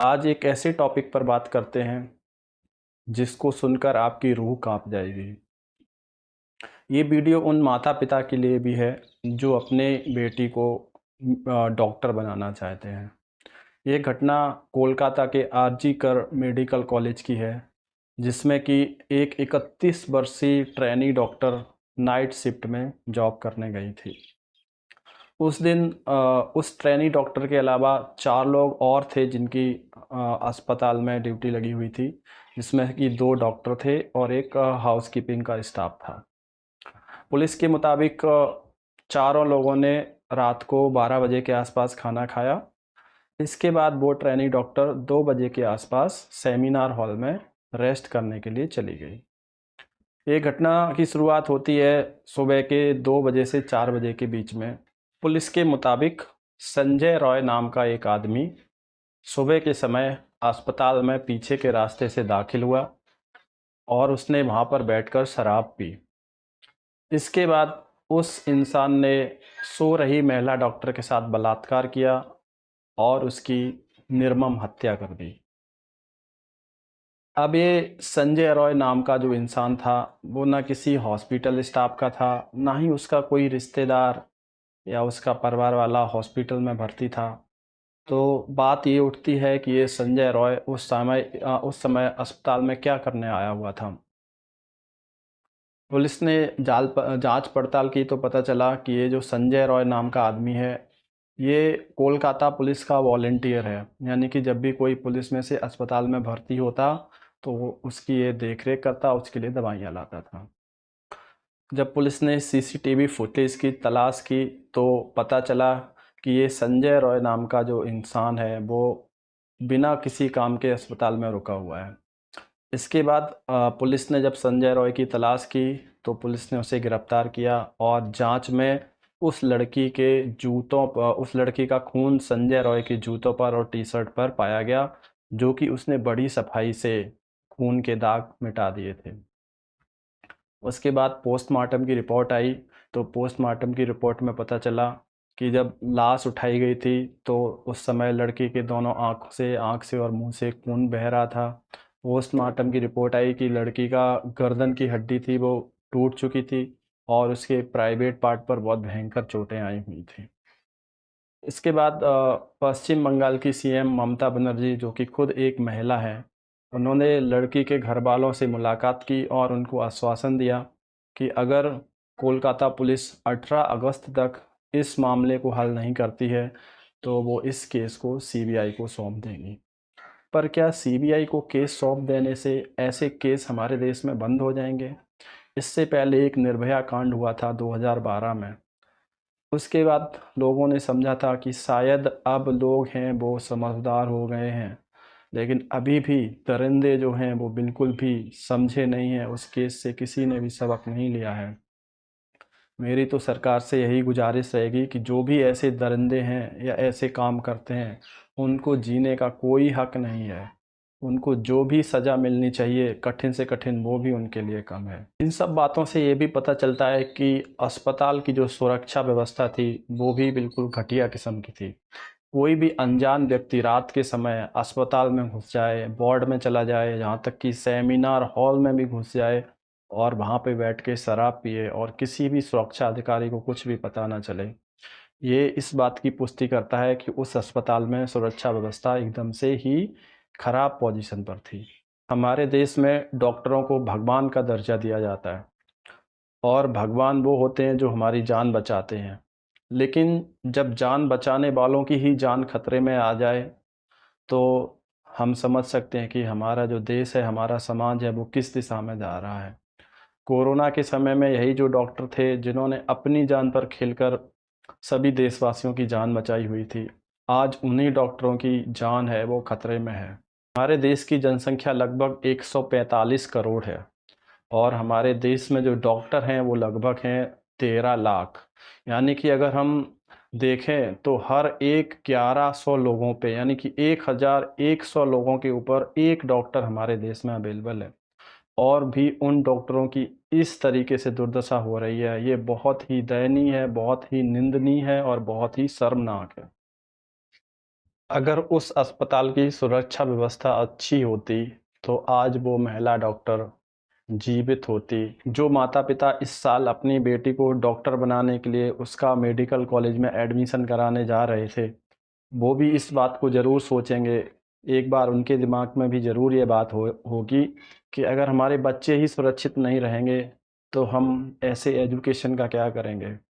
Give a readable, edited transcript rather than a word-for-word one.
आज एक ऐसे टॉपिक पर बात करते हैं जिसको सुनकर आपकी रूह कांप जाएगी। ये वीडियो उन माता-पिता के लिए भी है जो अपने बेटी को डॉक्टर बनाना चाहते हैं। ये घटना कोलकाता के आरजी कर मेडिकल कॉलेज की है, जिसमें कि एक 31 वर्षीय ट्रेनी डॉक्टर नाइट शिफ्ट में जॉब करने गई थी। उस दिन उस ट्रेनी डॉक्टर के अलावा 4 लोग और थे जिनकी अस्पताल में ड्यूटी लगी हुई थी, जिसमें कि 2 डॉक्टर थे और एक हाउसकीपिंग का स्टाफ था। पुलिस के मुताबिक चारों लोगों ने रात को 12 बजे के आसपास खाना खाया। इसके बाद वो ट्रेनी डॉक्टर 2 बजे के आसपास सेमिनार हॉल में रेस्ट करने के लिए चली गई। ये घटना की शुरुआत होती है सुबह के 2 बजे से 4 बजे के बीच में। पुलिस के मुताबिक संजय रॉय नाम का एक आदमी सुबह के समय अस्पताल में पीछे के रास्ते से दाखिल हुआ और उसने वहाँ पर बैठकर शराब पी। इसके बाद उस इंसान ने सो रही महिला डॉक्टर के साथ बलात्कार किया और उसकी निर्मम हत्या कर दी। अब ये संजय रॉय नाम का जो इंसान था, वो ना किसी हॉस्पिटल स्टाफ का था, ना ही उसका कोई रिश्तेदार या उसका परिवार वाला हॉस्पिटल में भर्ती था। तो बात ये उठती है कि ये संजय रॉय उस समय अस्पताल में क्या करने आया हुआ था। पुलिस ने जांच पड़ताल की तो पता चला कि ये जो संजय रॉय नाम का आदमी है, ये कोलकाता पुलिस का वॉलंटियर है। यानी कि जब भी कोई पुलिस में से अस्पताल में भर्ती होता, तो वो उसकी ये देख-रेख करता, उसके लिए दवाइयाँ लाता था। जब पुलिस ने सीसीटीवी फुटेज की तलाश की, तो पता चला कि ये संजय रॉय नाम का जो इंसान है, वो बिना किसी काम के अस्पताल में रुका हुआ है। इसके बाद पुलिस ने जब संजय रॉय की तलाश की, तो पुलिस ने उसे गिरफ्तार किया और जांच में उस लड़की का खून संजय रॉय के जूतों पर और टी-शर्ट पर पाया गया, जो कि उसने बड़ी सफाई से खून के दाग मिटा दिए थे। उसके बाद पोस्टमार्टम की रिपोर्ट आई, तो पोस्टमार्टम की रिपोर्ट में पता चला कि जब लाश उठाई गई थी, तो उस समय लड़की के दोनों आँख से और मुँह से खून बह रहा था। पोस्टमार्टम की रिपोर्ट आई कि लड़की का गर्दन की हड्डी थी वो टूट चुकी थी और उसके प्राइवेट पार्ट पर बहुत भयंकर चोटें आई हुई थी। इसके बाद पश्चिम बंगाल की सीएम ममता बनर्जी, जो कि खुद एक महिला हैं, उन्होंने लड़की के घरवालों से मुलाकात की और उनको आश्वासन दिया कि अगर कोलकाता पुलिस 18 अगस्त तक इस मामले को हल नहीं करती है, तो वो इस केस को सीबीआई को सौंप देंगी। पर क्या सीबीआई को केस सौंप देने से ऐसे केस हमारे देश में बंद हो जाएंगे? इससे पहले एक निर्भया कांड हुआ था 2012 में। उसके बाद लोगों ने समझा था कि शायद अब लोग हैं वो समझदार हो गए हैं, लेकिन अभी भी दरिंदे जो हैं वो बिल्कुल भी समझे नहीं हैं, उस केस से किसी ने भी सबक नहीं लिया है। मेरी तो सरकार से यही गुजारिश रहेगी कि जो भी ऐसे दरिंदे हैं या ऐसे काम करते हैं, उनको जीने का कोई हक नहीं है। उनको जो भी सज़ा मिलनी चाहिए, कठिन से कठिन, वो भी उनके लिए कम है। इन सब बातों से ये भी पता चलता है कि अस्पताल की जो सुरक्षा व्यवस्था थी, वो भी बिल्कुल घटिया किस्म की थी। कोई भी अनजान व्यक्ति रात के समय अस्पताल में घुस जाए, वार्ड में चला जाए, यहाँ तक कि सेमिनार हॉल में भी घुस जाए और वहाँ पे बैठ के शराब पिए और किसी भी सुरक्षा अधिकारी को कुछ भी पता ना चले। ये इस बात की पुष्टि करता है कि उस अस्पताल में सुरक्षा व्यवस्था एकदम से ही खराब पोजीशन पर थी। हमारे देश में डॉक्टरों को भगवान का दर्जा दिया जाता है और भगवान वो होते हैं जो हमारी जान बचाते हैं। लेकिन जब जान बचाने वालों की ही जान खतरे में आ जाए, तो हम समझ सकते हैं कि हमारा जो देश है, हमारा समाज है, वो किस दिशा में जा रहा है। कोरोना के समय में यही जो डॉक्टर थे जिन्होंने अपनी जान पर खेलकर सभी देशवासियों की जान बचाई हुई थी, आज उन्हीं डॉक्टरों की जान है वो खतरे में है। हमारे देश की जनसंख्या लगभग 145 करोड़ है और हमारे देश में जो डॉक्टर हैं वो लगभग हैं 13 लाख। यानी कि अगर हम देखें तो हर एक 1100 लोगों पे, यानी कि 1100 लोगों के ऊपर एक डॉक्टर हमारे देश में अवेलेबल है। और भी उन डॉक्टरों की इस तरीके से दुर्दशा हो रही है, ये बहुत ही दयनीय है, बहुत ही निंदनीय है और बहुत ही शर्मनाक है। अगर उस अस्पताल की सुरक्षा व्यवस्था अच्छी होती, तो आज वो महिला डॉक्टर जीवित होती। जो माता-पिता इस साल अपनी बेटी को डॉक्टर बनाने के लिए उसका मेडिकल कॉलेज में एडमिशन कराने जा रहे थे, वो भी इस बात को ज़रूर सोचेंगे। एक बार उनके दिमाग में भी ज़रूर ये बात होगी कि अगर हमारे बच्चे ही सुरक्षित नहीं रहेंगे, तो हम ऐसे एजुकेशन का क्या करेंगे?